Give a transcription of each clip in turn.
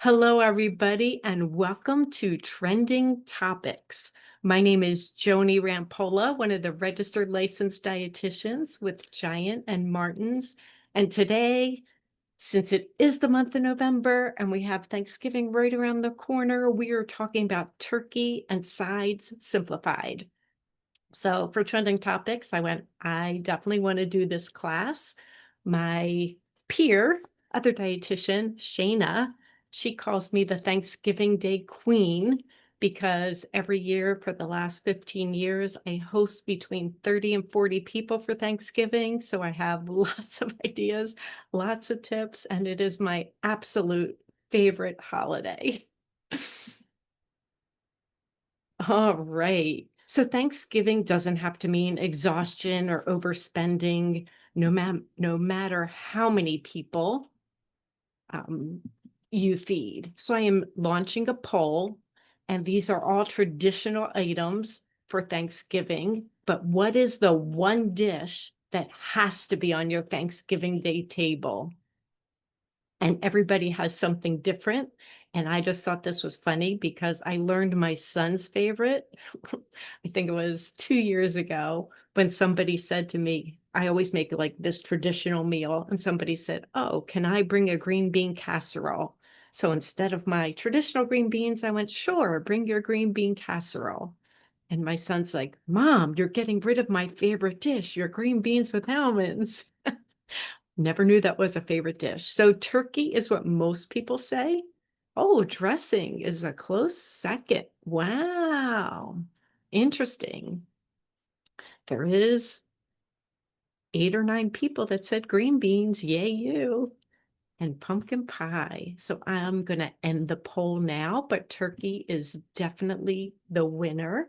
Hello, everybody, and welcome to Trending Topics. My name is Joni Rampolla, one of the registered licensed dietitians with Giant and Martin's. And today, since it is the month of November and we have Thanksgiving right around the corner, we are talking about turkey and sides simplified. So for Trending Topics, I definitely want to do this class. My peer, other dietitian, Shayna, she calls me the Thanksgiving Day Queen because every year for the last 15 years, I host between 30 and 40 people for Thanksgiving. So I have lots of ideas, lots of tips, and it is my absolute favorite holiday. All right. So Thanksgiving doesn't have to mean exhaustion or overspending, no matter how many people um, you feed. So I am launching a poll, and these are all traditional items for Thanksgiving. But what is the one dish that has to be on your Thanksgiving Day table? And everybody has something different. And I just thought this was funny because I learned my son's favorite. I think it was 2 years ago when somebody said to me, I always make like this traditional meal. And somebody said, oh, can I bring a green bean casserole? So instead of my traditional green beans, I went, sure, bring your green bean casserole. And my son's like, Mom, you're getting rid of my favorite dish, your green beans with almonds. Never knew that was a favorite dish. So turkey is what most people say. Oh, dressing is a close second. Wow. Interesting. There is 8 or 9 people that said green beans. Yay, you. And pumpkin pie. So I'm going to end the poll now, but turkey is definitely the winner.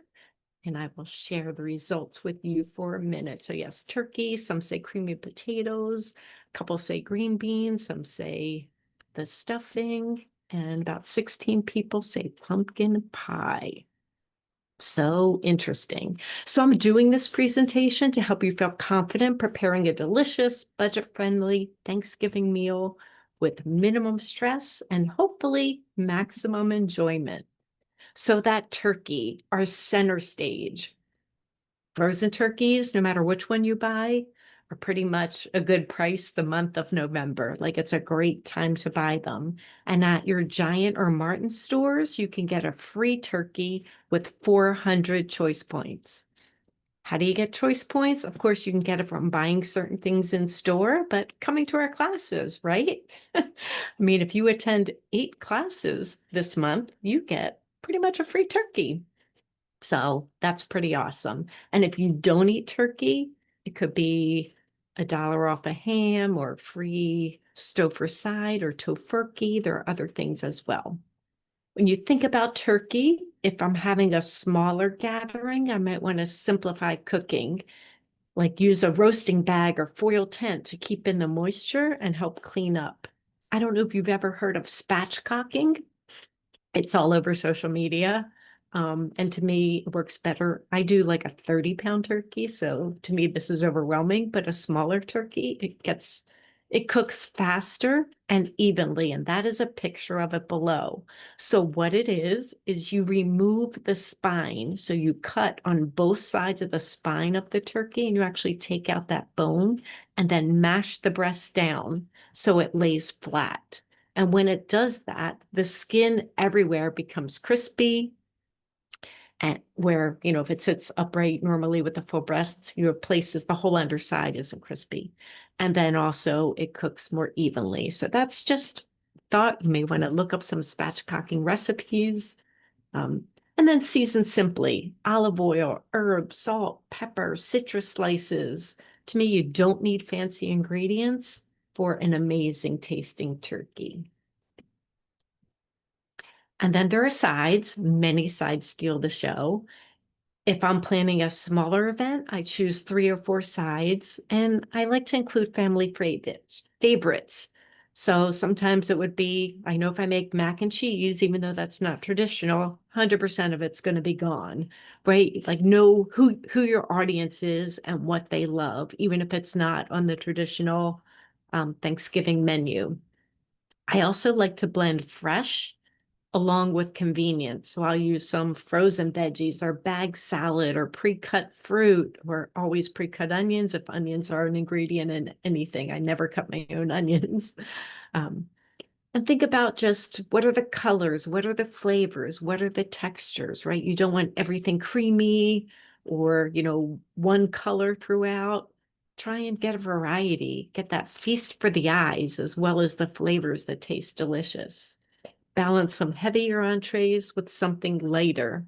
And I will share the results with you for a minute. So yes, turkey, some say creamy potatoes, a couple say green beans, some say the stuffing, and about 16 people say pumpkin pie. So interesting. So I'm doing this presentation to help you feel confident preparing a delicious, budget-friendly Thanksgiving meal with minimum stress and hopefully maximum enjoyment. So that turkey, our center stage. Frozen turkeys, no matter which one you buy, are pretty much a good price the month of November. Like it's a great time to buy them. And at your Giant or Martin stores, you can get a free turkey with 400 choice points. How do you get choice points? Of course, you can get it from buying certain things in store, but coming to our classes, right? I mean, if you attend 8 classes this month, you get pretty much a free turkey. So that's pretty awesome. And if you don't eat turkey, it could be $1 off a ham or free Stouffer side or tofurkey. There are other things as well. When you think about turkey, if I'm having a smaller gathering, I might want to simplify cooking, like use a roasting bag or foil tent to keep in the moisture and help clean up. I don't know if you've ever heard of spatchcocking. It's all over social media. And to me, it works better. I do like a 30-pound turkey. So to me, this is overwhelming, but a smaller turkey, it cooks faster and evenly. And that is a picture of it below. So what it is you remove the spine. So you cut on both sides of the spine of the turkey and you actually take out that bone and then mash the breast down so it lays flat. And when it does that, the skin everywhere becomes crispy. And where, if it sits upright normally with the full breasts, you have places the whole underside isn't crispy. And then also it cooks more evenly. So that's just thought. You may want to look up some spatchcocking recipes. Um, and then season simply: olive oil, herbs, salt, pepper, citrus slices. To me, you don't need fancy ingredients for an amazing tasting turkey. And then there are sides. Many sides steal the show. If I'm planning a smaller event, I choose 3 or 4 sides, and I like to include family favorites. So sometimes it would be, I know if I make mac and cheese, even though that's not traditional, 100% of it's going to be gone, right? Like know who your audience is and what they love, even if it's not on the traditional Thanksgiving menu. I also like to blend fresh along with convenience. So I'll use some frozen veggies or bag salad or pre-cut fruit, or always pre-cut onions if onions are an ingredient in anything. I never cut my own onions. Um, and think about just what are the colors, what are the flavors, what are the textures, right? You don't want everything creamy or, one color throughout. Try and get a variety, get that feast for the eyes as well as the flavors that taste delicious. Balance some heavier entrees with something lighter.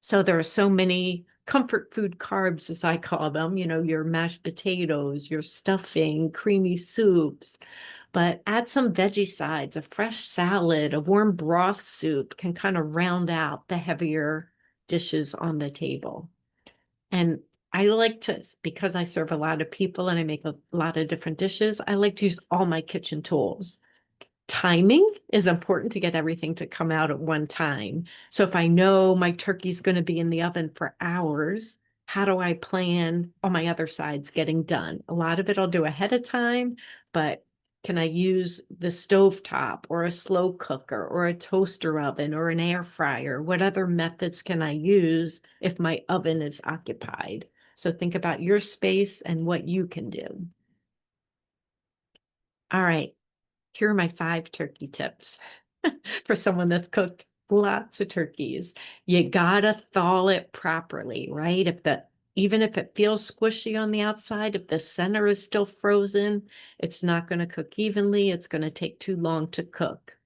So there are so many comfort food carbs, as I call them, your mashed potatoes, your stuffing, creamy soups, but add some veggie sides, a fresh salad, a warm broth soup can kind of round out the heavier dishes on the table. And I like to, because I serve a lot of people and I make a lot of different dishes, I like to use all my kitchen tools. Timing is important to get everything to come out at one time. So if I know my turkey's going to be in the oven for hours, how do I plan all my other sides getting done? A lot of it I'll do ahead of time, but can I use the stovetop or a slow cooker or a toaster oven or an air fryer? What other methods can I use if my oven is occupied? So think about your space and what you can do. All right. Here are my 5 turkey tips for someone that's cooked lots of turkeys. You gotta thaw it properly, right? Even if it feels squishy on the outside, if the center is still frozen, it's not going to cook evenly. It's going to take too long to cook.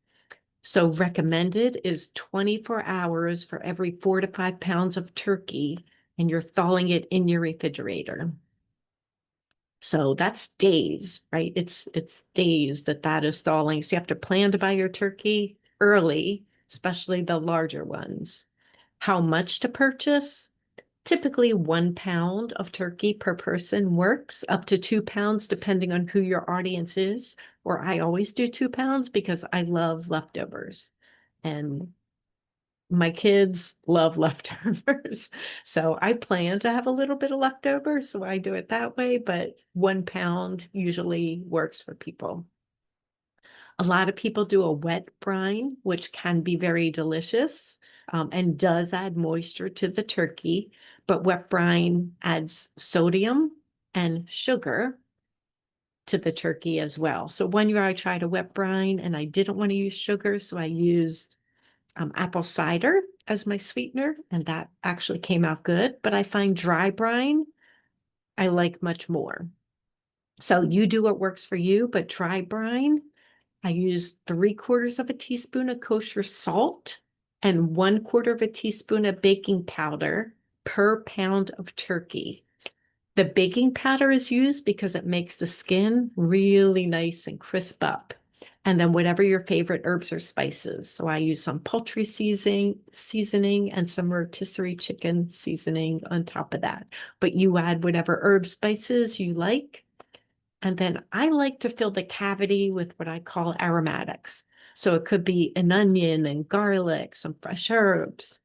So recommended is 24 hours for every 4 to 5 pounds of turkey, and you're thawing it in your refrigerator. So that's days, right? It's days that is thawing. So you have to plan to buy your turkey early, especially the larger ones. How much to purchase? Typically 1 pound of turkey per person works, up to 2 pounds, depending on who your audience is. Or I always do 2 pounds because I love leftovers. And my kids love leftovers. So I plan to have a little bit of leftovers, so I do it that way, but 1 pound usually works for people. A lot of people do a wet brine, which can be very delicious, and does add moisture to the turkey, but wet brine adds sodium and sugar to the turkey as well. So one year I tried a wet brine and I didn't want to use sugar, so I used apple cider as my sweetener, and that actually came out good. But I find dry brine I like much more. So you do what works for you, but dry brine, I use 3/4 of a teaspoon of kosher salt and 1/4 of a teaspoon of baking powder per pound of turkey. The baking powder is used because it makes the skin really nice and crisp up. And then whatever your favorite herbs or spices. So I use some poultry seasoning and some rotisserie chicken seasoning on top of that. But you add whatever herb spices you like. And then I like to fill the cavity with what I call aromatics. So it could be an onion and garlic, some fresh herbs.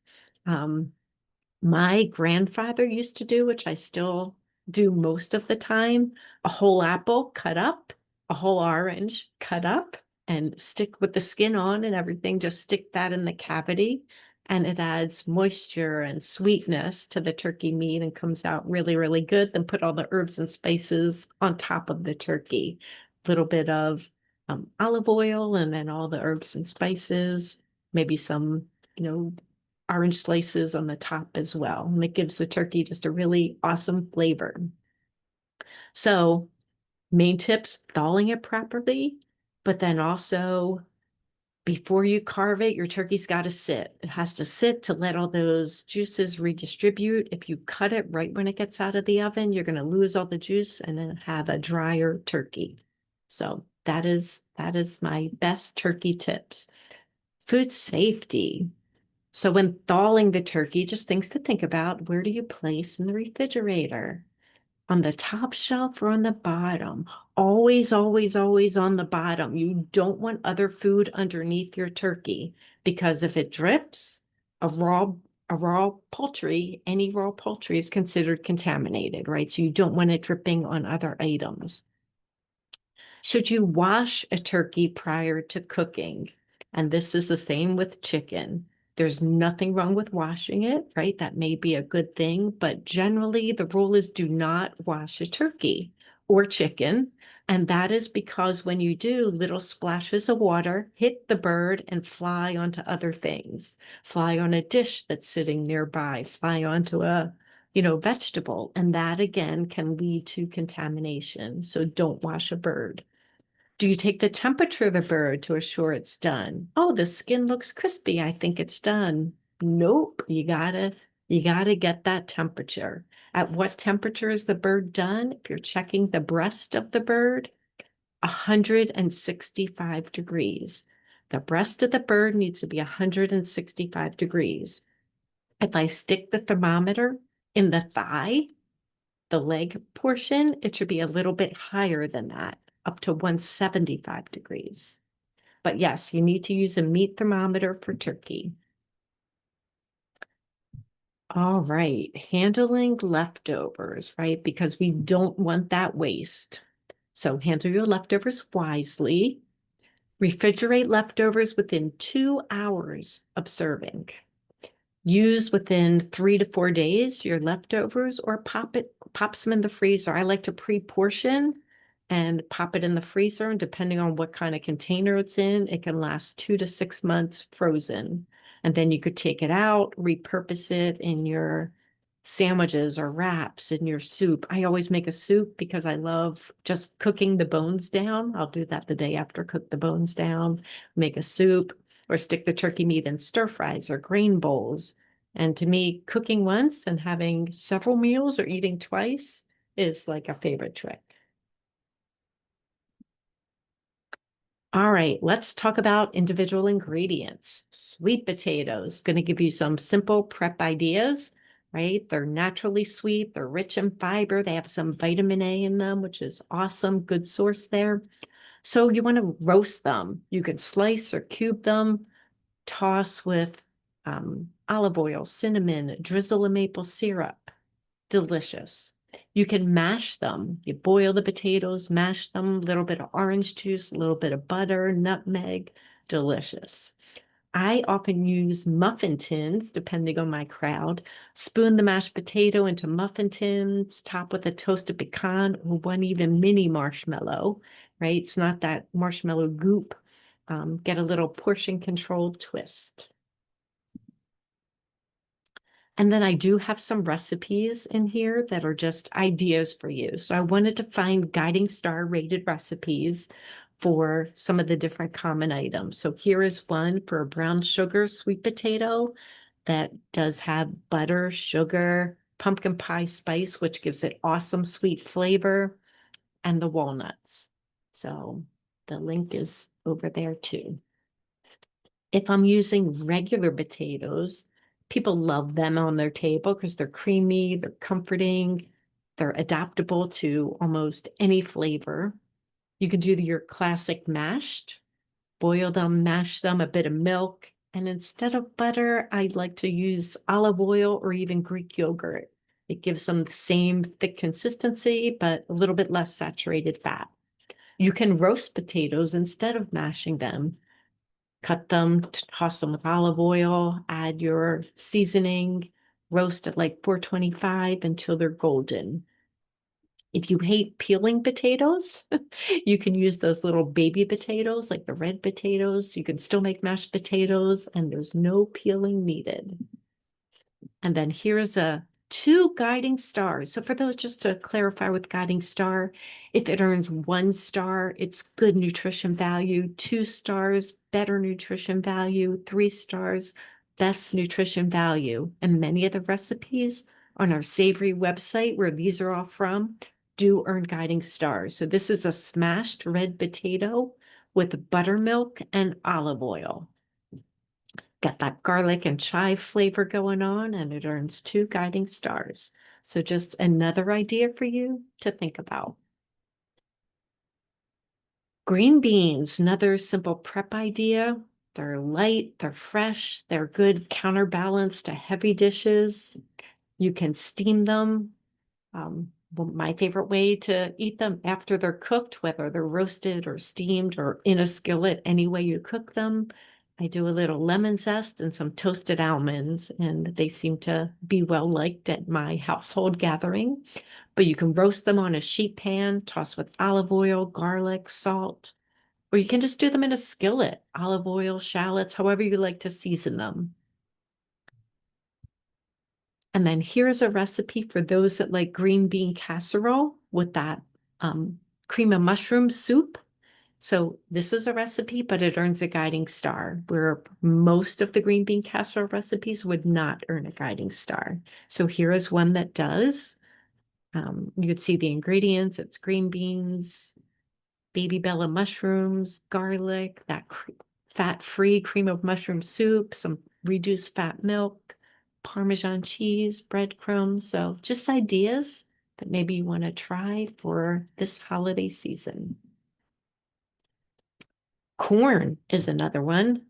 My grandfather used to do, which I still do most of the time, a whole apple cut up, a whole orange cut up, and stick with the skin on and everything. Just stick that in the cavity, and it adds moisture and sweetness to the turkey meat and comes out really, really good. Then put all the herbs and spices on top of the turkey. A little bit of olive oil and then all the herbs and spices, maybe some, you know, orange slices on the top as well. And it gives the turkey just a really awesome flavor. So main tips, thawing it properly, but then also before you carve it, your turkey's got to sit. It has to sit to let all those juices redistribute. If you cut it right when it gets out of the oven, you're going to lose all the juice and then have a drier turkey. So that is my best turkey tips. Food safety. So when thawing the turkey, just things to think about. Where do you place in the refrigerator? On the top shelf or on the bottom? Always, always, always on the bottom. You don't want other food underneath your turkey because if it drips, any raw poultry is considered contaminated, right? So you don't want it dripping on other items. Should you wash a turkey prior to cooking? And this is the same with chicken. There's nothing wrong with washing it, right? That may be a good thing, but generally the rule is do not wash a turkey or chicken. And that is because when you do, little splashes of water hit the bird and fly onto other things, fly on a dish that's sitting nearby, fly onto a vegetable. And that again can lead to contamination. So don't wash a bird. Do you take the temperature of the bird to assure it's done? Oh, the skin looks crispy. I think it's done. Nope. You gotta get that temperature. At what temperature is the bird done? If you're checking the breast of the bird, 165 degrees. The breast of the bird needs to be 165 degrees. If I stick the thermometer in the thigh, the leg portion, it should be a little bit higher than that, up to 175 degrees. But yes, you need to use a meat thermometer for turkey. All right, handling leftovers, right? Because we don't want that waste. So handle your leftovers wisely. Refrigerate leftovers within 2 hours of serving. Use within 3 to 4 days your leftovers, or pops them in the freezer. I like to pre-portion and pop it in the freezer, and depending on what kind of container it's in, it can last 2 to 6 months frozen. And then you could take it out, repurpose it in your sandwiches or wraps, in your soup. I always make a soup because I love just cooking the bones down. I'll do that the day after, cook the bones down, make a soup, or stick the turkey meat in stir fries or grain bowls. And to me, cooking once and having several meals or eating twice is like a favorite trick. All right, let's talk about individual ingredients. Sweet potatoes, going to give you some simple prep ideas, right? They're naturally sweet, they're rich in fiber, they have some vitamin A in them, which is awesome, good source there. So you want to roast them. You can slice or cube them, toss with olive oil, cinnamon, drizzle of maple syrup. Delicious. You can mash them. You boil the potatoes, mash them, a little bit of orange juice, a little bit of butter, nutmeg. Delicious. I often use muffin tins, depending on my crowd. Spoon the mashed potato into muffin tins, top with a toasted pecan or one even mini marshmallow, right? It's not that marshmallow goop. Get a little portion control twist. And then I do have some recipes in here that are just ideas for you. So I wanted to find guiding star rated recipes for some of the different common items. So here is one for a brown sugar sweet potato that does have butter, sugar, pumpkin pie spice, which gives it awesome sweet flavor, and the walnuts. So the link is over there too. If I'm using regular potatoes, people love them on their table because they're creamy, they're comforting, they're adaptable to almost any flavor. You can do your classic mashed, boil them, mash them, a bit of milk. And instead of butter, I like to use olive oil or even Greek yogurt. It gives them the same thick consistency, but a little bit less saturated fat. You can roast potatoes instead of mashing them. Cut them, toss them with olive oil, add your seasoning, roast at like 425 until they're golden. If you hate peeling potatoes, you can use those little baby potatoes, like the red potatoes. You can still make mashed potatoes, and there's no peeling needed. And then here's two guiding stars. So for those, just to clarify with guiding star, if it earns 1 star, it's good nutrition value. 2 stars, better nutrition value. 3 stars, best nutrition value. And many of the recipes on our Savory website, where these are all from, do earn guiding stars. So this is a smashed red potato with buttermilk and olive oil. Got that garlic and chive flavor going on, and it earns 2 guiding stars. So just another idea for you to think about. Green beans, another simple prep idea. They're light, they're fresh, they're good counterbalance to heavy dishes. You can steam them. my favorite way to eat them after they're cooked, whether they're roasted or steamed or in a skillet, any way you cook them. I do a little lemon zest and some toasted almonds, and they seem to be well liked at my household gathering. But you can roast them on a sheet pan, toss with olive oil, garlic, salt, or you can just do them in a skillet, olive oil, shallots, however you like to season them. And then here's a recipe for those that like green bean casserole with that um, cream of mushroom soup. So this is a recipe, but it earns a guiding star, where most of the green bean casserole recipes would not earn a guiding star. So here is one that does. You could see the ingredients. It's green beans, baby bella mushrooms, garlic, that fat-free cream of mushroom soup, some reduced fat milk, Parmesan cheese, breadcrumbs. So just ideas that maybe you want to try for this holiday season. Corn is another one.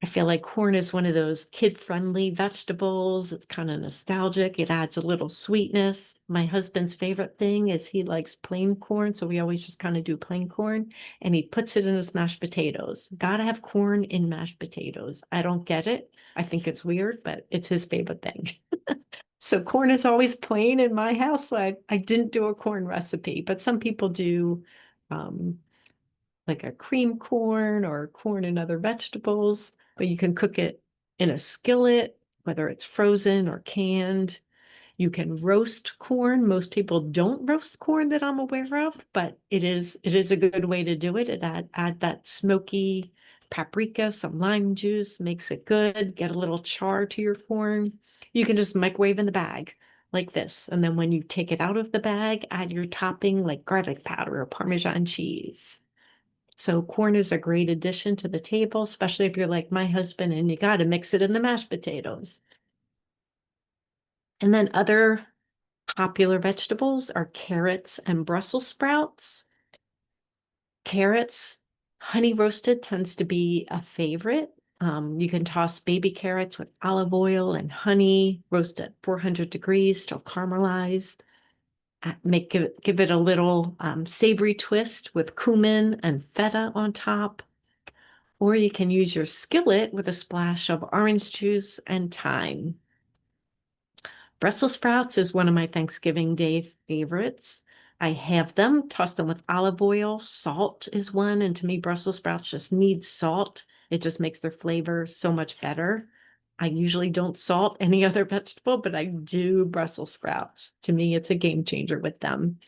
I feel like corn is one of those kid-friendly vegetables. It's kind of nostalgic. It adds a little sweetness. My husband's favorite thing is he likes plain corn, so we always just kind of do plain corn, and he puts it in his mashed potatoes. Gotta have corn in mashed potatoes. I don't get it. I think it's weird, but it's his favorite thing. So corn is always plain in my house. So I didn't do a corn recipe, but some people do um, like a cream corn or corn and other vegetables, but you can cook it in a skillet, whether it's frozen or canned. You can roast corn. Most people don't roast corn that I'm aware of, but it is a good way to do it. It add that smoky paprika, some lime juice, makes it good. Get a little char to your corn. You can just microwave in the bag like this. And then when you take it out of the bag, add your topping like garlic powder or Parmesan cheese. So corn is a great addition to the table, especially if you're like my husband and you got to mix it in the mashed potatoes. And then other popular vegetables are carrots and Brussels sprouts. Carrots, honey roasted tends to be a favorite. You can toss baby carrots with olive oil and honey, roast at 400 degrees till caramelized. Give it a little savory twist with cumin and feta on top. Or you can use your skillet with a splash of orange juice and thyme. Brussels sprouts is one of my Thanksgiving Day favorites. I have them, toss them with olive oil. Salt is one, and to me, Brussels sprouts just need salt. It just makes their flavor so much better. I usually don't salt any other vegetable, but I do Brussels sprouts. To me, it's a game changer with them.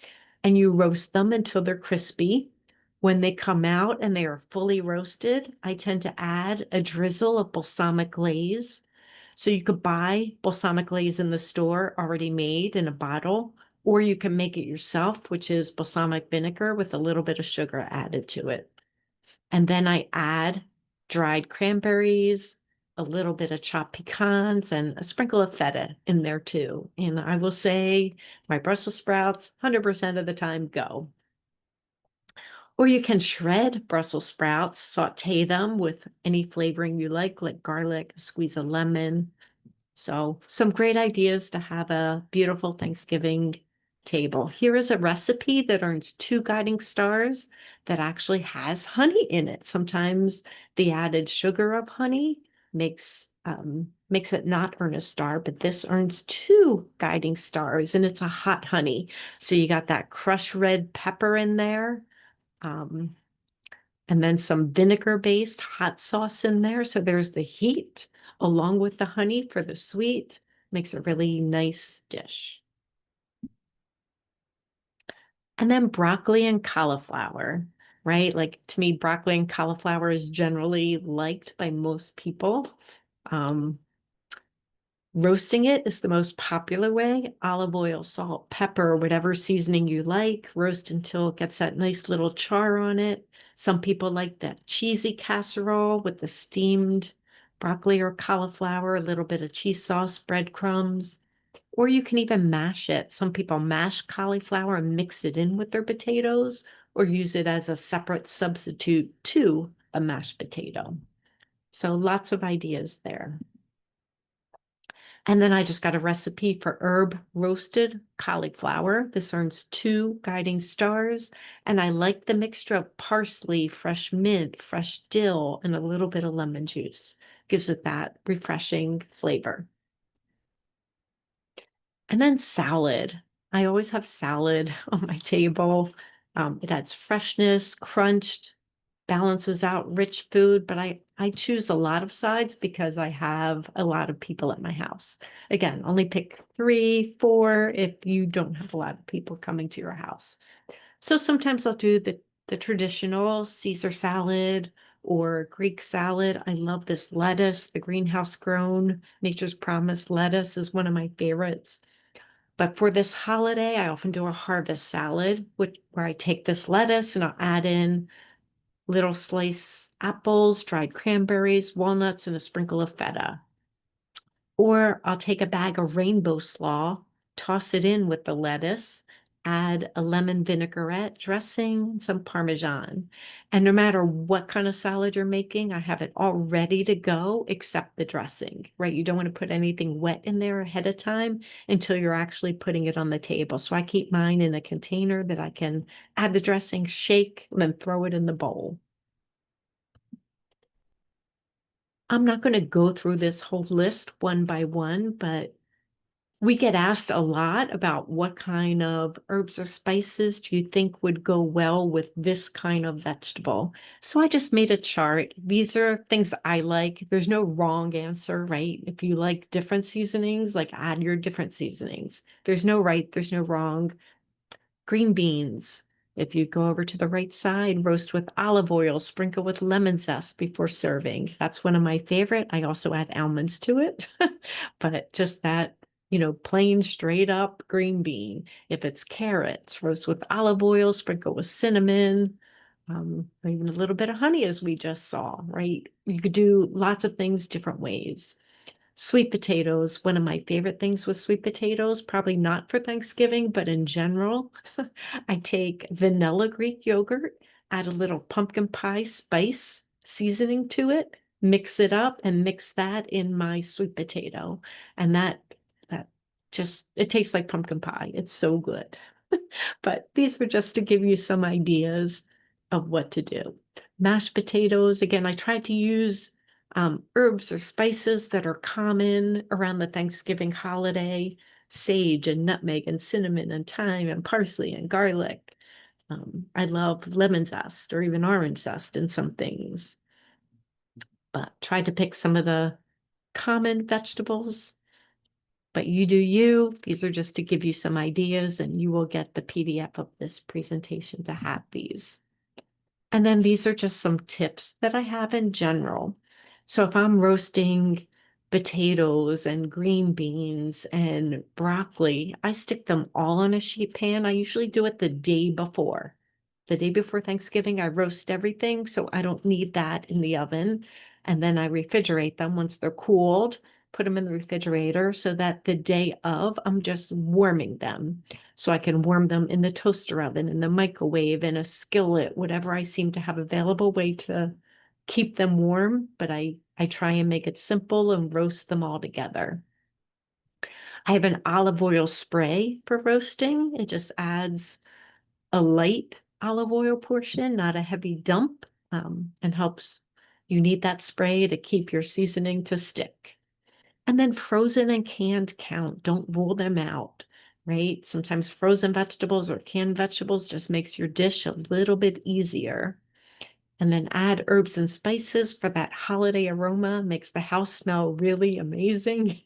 And you roast them until they're crispy. When they come out and they are fully roasted, I tend to add a drizzle of balsamic glaze. So you could buy balsamic glaze in the store already made in a bottle, or you can make it yourself, which is balsamic vinegar with a little bit of sugar added to it. And then I add dried cranberries, a little bit of chopped pecans, and a sprinkle of feta in there too. And I will say my Brussels sprouts, 100% of the time, go. Or you can shred Brussels sprouts, saute them with any flavoring you like garlic, squeeze a lemon. So some great ideas to have a beautiful Thanksgiving table. Here is a recipe that earns 2 guiding stars that actually has honey in it. Sometimes the added sugar of honey makes it not earn a star, but this earns 2 guiding stars, and it's a hot honey. So you got that crushed red pepper in there. Um, and then some vinegar-based hot sauce in there. So there's the heat along with the honey for the sweet. Makes a really nice dish. And then broccoli and cauliflower, right? Like to me, broccoli and cauliflower is generally liked by most people. Um, Roasting it is the most popular way. Olive oil, salt, pepper, whatever seasoning you like. Roast until it gets that nice little char on it. Some people like that cheesy casserole with the steamed broccoli or cauliflower, a little bit of cheese sauce, breadcrumbs. Or you can even mash it. Some people mash cauliflower and mix it in with their potatoes, or use it as a separate substitute to a mashed potato. So lots of ideas there. And then I just got a recipe for herb roasted cauliflower. This earns 2 guiding stars. And I like the mixture of parsley, fresh mint, fresh dill, and a little bit of lemon juice. Gives it that refreshing flavor. And then salad. I always have salad on my table. It adds freshness, crunched, balances out rich food, but I choose a lot of sides because I have a lot of people at my house. Again, only pick 3, 4 if you don't have a lot of people coming to your house. So sometimes I'll do the traditional Caesar salad or Greek salad. I love this lettuce, the greenhouse grown Nature's Promise lettuce is one of my favorites. But for this holiday, I often do a harvest salad, where I take this lettuce and I'll add in little sliced apples, dried cranberries, walnuts, and a sprinkle of feta. Or I'll take a bag of rainbow slaw, toss it in with the lettuce, add a lemon vinaigrette dressing, some Parmesan. And no matter what kind of salad you're making, I have it all ready to go except the dressing, right? You don't want to put anything wet in there ahead of time until you're actually putting it on the table. So I keep mine in a container that I can add the dressing, shake, and then throw it in the bowl. I'm not going to go through this whole list one by one, but we get asked a lot about what kind of herbs or spices do you think would go well with this kind of vegetable? So I just made a chart. These are things I like. There's no wrong answer, right? If you like different seasonings, like add your different seasonings. There's no right, there's no wrong. Green beans. If you go over to the right side, roast with olive oil, sprinkle with lemon zest before serving. That's one of my favorite. I also add almonds to it, but just that, plain straight up green bean. If it's carrots, roast with olive oil, sprinkle with cinnamon, even a little bit of honey, as we just saw, right? You could do lots of things different ways. Sweet potatoes, one of my favorite things with sweet potatoes, probably not for Thanksgiving, but in general, I take vanilla Greek yogurt, add a little pumpkin pie spice seasoning to it, mix it up and mix that in my sweet potato. And that just it tastes like pumpkin pie. It's so good. But these were just to give you some ideas of what to do. Mashed potatoes, again, I tried to use herbs or spices that are common around the Thanksgiving holiday, sage and nutmeg and cinnamon and thyme and parsley and garlic. I love lemon zest or even orange zest in some things, but try to pick some of the common vegetables. But you do you. These are just to give you some ideas, and you will get the PDF of this presentation to have these. And then these are just some tips that I have in general. So if I'm roasting potatoes and green beans and broccoli, I stick them all on a sheet pan. I usually do it the day before. The day before Thanksgiving, I roast everything, so I don't need that in the oven. And then I refrigerate them once they're cooled, put them in the refrigerator so that the day of, I'm just warming them. So I can warm them in the toaster oven, in the microwave, in a skillet, whatever I seem to have available way to keep them warm. But I try and make it simple and roast them all together. I have an olive oil spray for roasting. It just adds a light olive oil portion, not a heavy dump, and helps. You need that spray to keep your seasoning to stick. And then frozen and canned count. Don't rule them out, right? Sometimes frozen vegetables or canned vegetables just makes your dish a little bit easier. And then add herbs and spices for that holiday aroma, makes the house smell really amazing.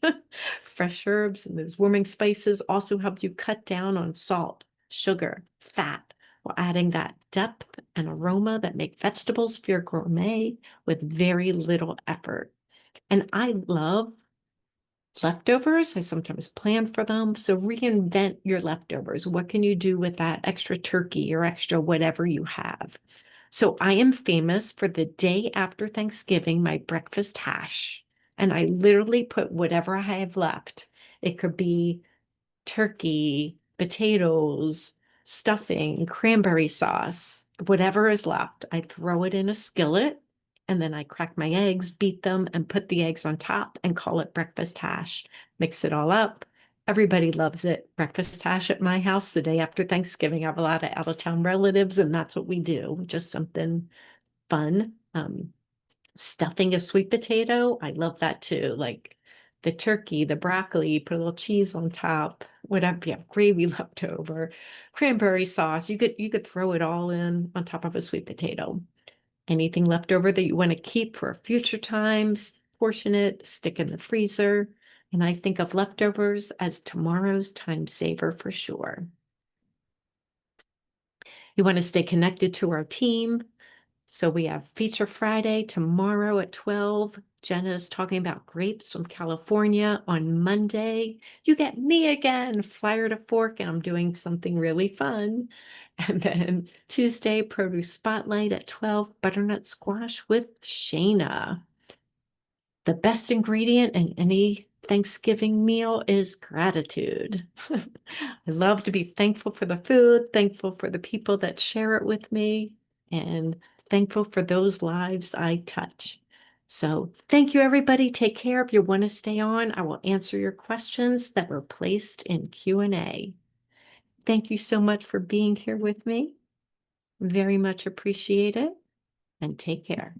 Fresh herbs and those warming spices also help you cut down on salt, sugar, fat, while adding that depth and aroma that make vegetables feel gourmet with very little effort. And I love leftovers. I sometimes plan for them. So reinvent your leftovers. What can you do with that extra turkey or extra whatever you have? So I am famous for the day after Thanksgiving, my breakfast hash. And I literally put whatever I have left. It could be turkey, potatoes, stuffing, cranberry sauce, whatever is left. I throw it in a skillet and then I crack my eggs, beat them, and put the eggs on top and call it breakfast hash. Mix it all up. Everybody loves it. Breakfast hash at my house the day after Thanksgiving. I have a lot of out-of-town relatives, and that's what we do. Just something fun. Stuffing a sweet potato, I love that too. Like the turkey, the broccoli, put a little cheese on top, whatever. If you have gravy left over, cranberry sauce, you could throw it all in on top of a sweet potato. Anything left over that you want to keep for a future time, portion it, stick in the freezer. And I think of leftovers as tomorrow's time saver for sure. You want to stay connected to our team. So we have Feature Friday tomorrow at 12. Jenna's talking about grapes from California. On Monday, you get me again, Flyer to Fork, and I'm doing something really fun. And then Tuesday, Produce Spotlight at 12, butternut squash with Shayna. The best ingredient in any Thanksgiving meal is gratitude. I love to be thankful for the food, thankful for the people that share it with me, and thankful for those lives I touch. So thank you, everybody. Take care. If you want to stay on, I will answer your questions that were placed in Q&A. Thank you so much for being here with me. Very much appreciate it, and take care.